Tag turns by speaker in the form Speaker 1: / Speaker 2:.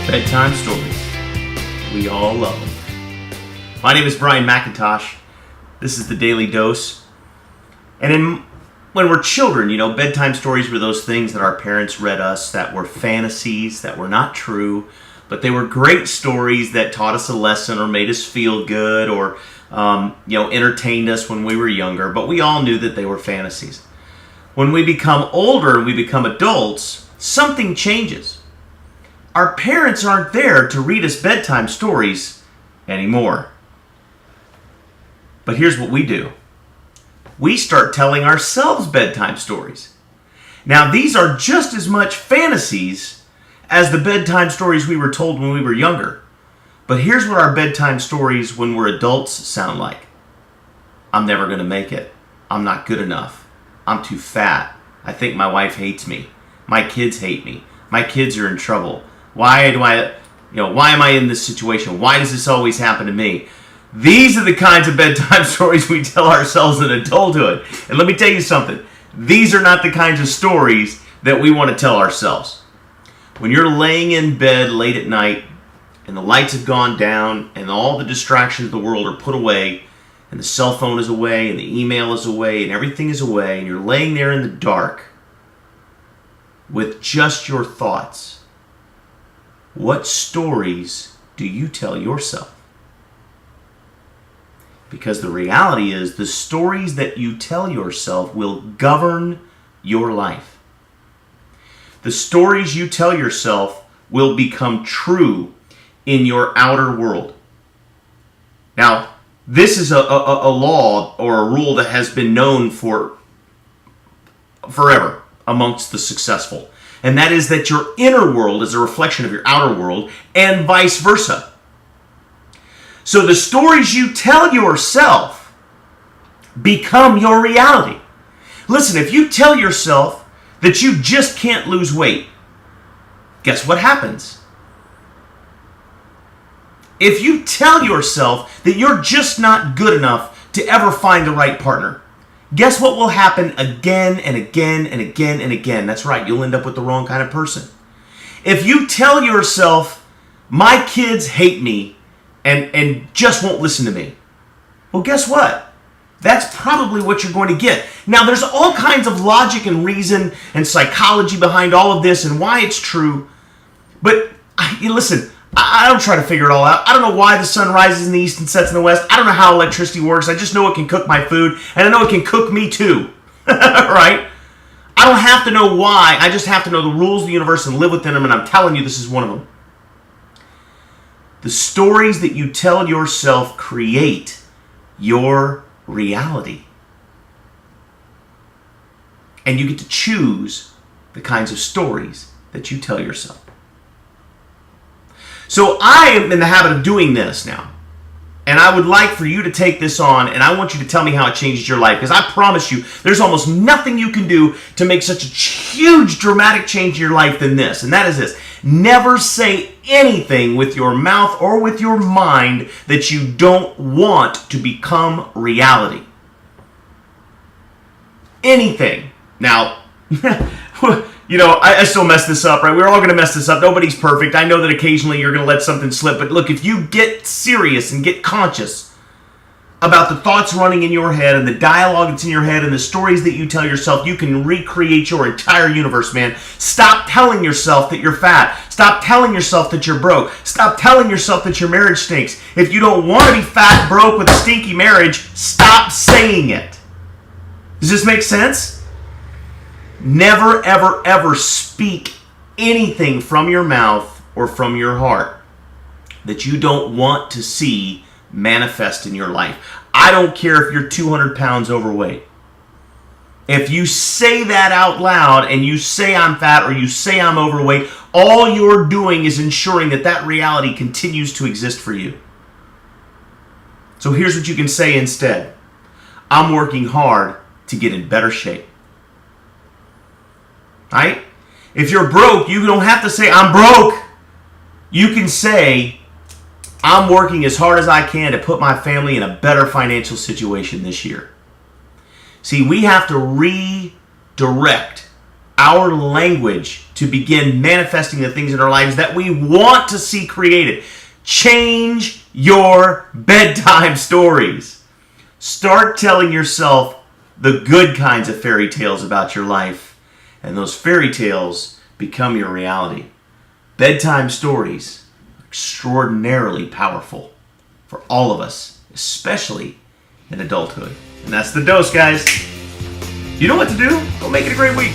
Speaker 1: Bedtime Stories. We all love them. My name is Brian McIntosh. This is the Daily Dose. And when we're children, bedtime stories were those things that our parents read us that were fantasies, that were not true, but they were great stories that taught us a lesson or made us feel good or, entertained us when we were younger. But we all knew that they were fantasies. When we become older and we become adults, something changes. Our parents aren't there to read us bedtime stories anymore. But here's what we do. We start telling ourselves bedtime stories. Now, these are just as much fantasies as the bedtime stories we were told when we were younger. But here's what our bedtime stories when we're adults sound like. I'm never going to make it. I'm not good enough. I'm too fat. I think my wife hates me. My kids hate me. My kids are in trouble. Why am I in this situation? Why does this always happen to me? These are the kinds of bedtime stories we tell ourselves in adulthood. And let me tell you something. These are not the kinds of stories that we want to tell ourselves. When you're laying in bed late at night and the lights have gone down and all the distractions of the world are put away and the cell phone is away and the email is away and everything is away and you're laying there in the dark with just your thoughts, what stories do you tell yourself? Because the reality is the stories that you tell yourself will govern your life. The stories you tell yourself will become true in your outer world. Now, this is a law or a rule that has been known for forever amongst the successful. And that is that your inner world is a reflection of your outer world and vice versa. So the stories you tell yourself become your reality. Listen, if you tell yourself that you just can't lose weight, guess what happens? If you tell yourself that you're just not good enough to ever find the right partner, guess what will happen again and again and again and again? That's right, you'll end up with the wrong kind of person. If you tell yourself, my kids hate me and just won't listen to me, well, guess what? That's probably what you're going to get. Now, there's all kinds of logic and reason and psychology behind all of this and why it's true. But listen, I don't try to figure it all out. I don't know why the sun rises in the east and sets in the west. I don't know how electricity works. I just know it can cook my food, and I know it can cook me too. Right? I don't have to know why. I just have to know the rules of the universe and live within them, and I'm telling you this is one of them. The stories that you tell yourself create your reality. And you get to choose the kinds of stories that you tell yourself. So I am in the habit of doing this now. And I would like for you to take this on, and I want you to tell me how it changes your life. Because I promise you, there's almost nothing you can do to make such a huge, dramatic change in your life than this. And that is this. Never say anything with your mouth or with your mind that you don't want to become reality. Anything. Now, I still mess this up, right? We're all going to mess this up. Nobody's perfect. I know that occasionally you're going to let something slip. But look, if you get serious and get conscious about the thoughts running in your head and the dialogue that's in your head and the stories that you tell yourself, you can recreate your entire universe, man. Stop telling yourself that you're fat. Stop telling yourself that you're broke. Stop telling yourself that your marriage stinks. If you don't want to be fat, broke, with a stinky marriage, stop saying it. Does this make sense? Never, ever, ever speak anything from your mouth or from your heart that you don't want to see manifest in your life. I don't care if you're 200 pounds overweight. If you say that out loud and you say I'm fat or you say I'm overweight, all you're doing is ensuring that that reality continues to exist for you. So here's what you can say instead. I'm working hard to get in better shape. Right? If you're broke, you don't have to say, I'm broke. You can say, I'm working as hard as I can to put my family in a better financial situation this year. See, we have to redirect our language to begin manifesting the things in our lives that we want to see created. Change your bedtime stories. Start telling yourself the good kinds of fairy tales about your life, and those fairy tales become your reality. Bedtime stories are extraordinarily powerful for all of us, especially in adulthood. And that's the dose, guys. You know what to do. Go make it a great week.